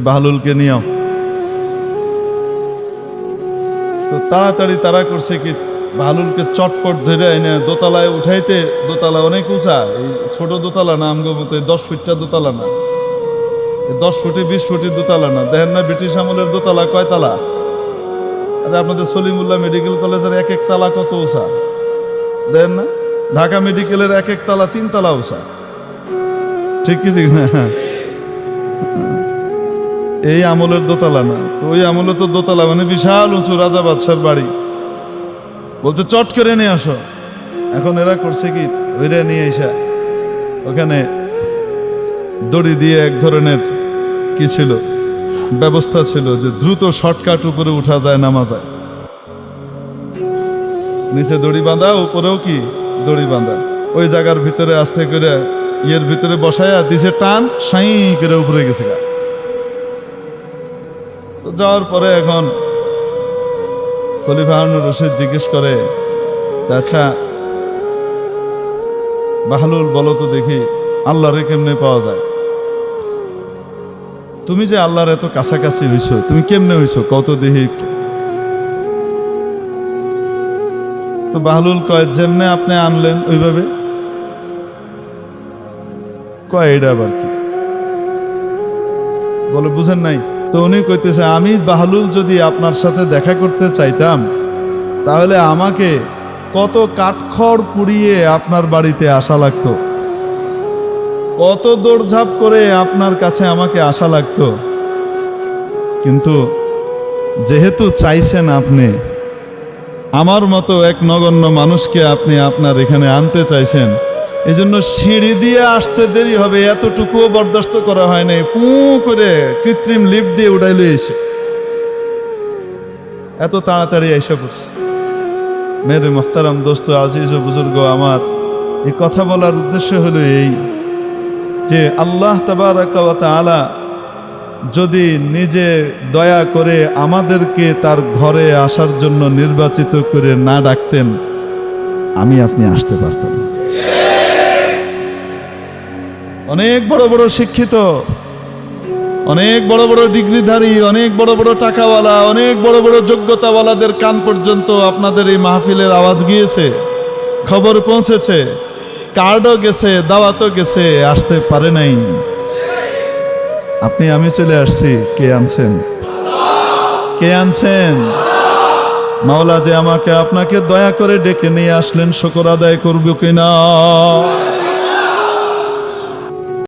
বাহলুলকে নিয়েও। তো তাড়াতাড়ি তারা করছে কি, বাহলুলকে চটপট ধরে এনে দোতলায় উঠাইতে, দোতলা অনেক উঁচা, এই ছোট দোতলা না, আমগো মতো 10 ফিটটা দোতলা না, 10 ফুটে 20 ফুটের দোতলা না। দেখেন না ব্রিটিশ আমলের দোতলা কয় তালা? আরে আপনাদের সলিমুল্লাহ মেডিকেল কলেজের এক এক তালা কত উঁচা দেখেন না? ঢাকা মেডিকেলের এক এক তালা 3 তালা উঁচা, ঠিক কি ঠিক না? এই আমলের দোতলা না। তো ওই আমলে তো দোতলা মানে বিশাল উঁচু, রাজা বাদশার বাড়ি। বলতে চট করে নিয়ে আসো। এখন এরা করছে কি, ওইটা নিয়ে এসে ওখানে দড়ি দিয়ে এক ধরনের কি ছিল ব্যবস্থা ছিল যে দ্রুত শর্টকাট উপরে উঠা যায়, নামা যায়। নিচে দড়ি বাঁধা, উপরেও কি দড়ি বাঁধা। ওই জায়গার ভিতরে আস্তে করে ইয়ের ভিতরে বসায়া দিছে টান, সাই করে উপরে গেছে গা। তো যাওয়ার পরে এখন খলিফা হারুনুর রশিদ জিজ্ঞেস করে, আচ্ছা বাহলুল বলো তো দেখি আল্লাহরে কেমনে পাওয়া যায়? তুমি যে আল্লাহর এত কাছাকাছি হইছো, তুমি কেমনে হইছো কত দেখি একটু। তো বাহলুল কয়, যেমনে আপনি আনলেন ওইভাবে। কয় এটা আবার কি? বলে বুঝেন নাই? তো উনি কইতেছে, আমি বাহলুল যদি আপনার সাথে দেখা করতে চাইতাম তাহলে আমাকে কত কাঠখড় পুড়িয়ে আপনার বাড়িতে আসা লাগতো, কত দৌড়ঝাঁপ করে আপনার কাছে আমাকে আসা লাগতো। কিন্তু যেহেতু চাইছেন আপনি, আমার মতো এক নগণ্য মানুষকে আপনি আপনার এখানে আনতে চাইছেন, এই জন্য সিঁড়ি দিয়ে আসতে দেরি হবে এতটুকুও বরদাস্ত করা হয় নাই, ফু করে কৃত্রিম লিফট দিয়ে উড়াই লই এসে এত তাড়াতাড়ি এসে পড়ছে। মেরে মোহতারাম দোস্ত, আজিজ ও বুজুর্গ আমার, এই কথা বলার উদ্দেশ্য হলো এই যে আল্লাহ তাবারাকা ওয়া তাআলা যদি নিজে দয়া করে আমাদেরকে তার ঘরে আসার জন্য নির্বাচিত করে না ডাকতেন, আমি আপনি আসতে পারতাম। অনেক বড় বড় শিক্ষিত, অনেক বড় বড় ডিগ্রিধারী, অনেক বড় বড় টাকাওয়ালা, অনেক বড় বড় যোগ্যতাওয়ালাদের কান পর্যন্ত আপনাদের এই মাহফিলের আওয়াজ গিয়েছে, খবর পৌঁছেছে, কার্ডও গেছে, দাওয়াতও গেছে, আসতে পারে নাই। আপনি আমি চলে আসছি, কে আনছেন? কে আনছেন? মাওলা যে আমাকে আপনাকে দয়া করে ডেকে নিয়ে আসলেন, শুকর আদায় করব কিনা?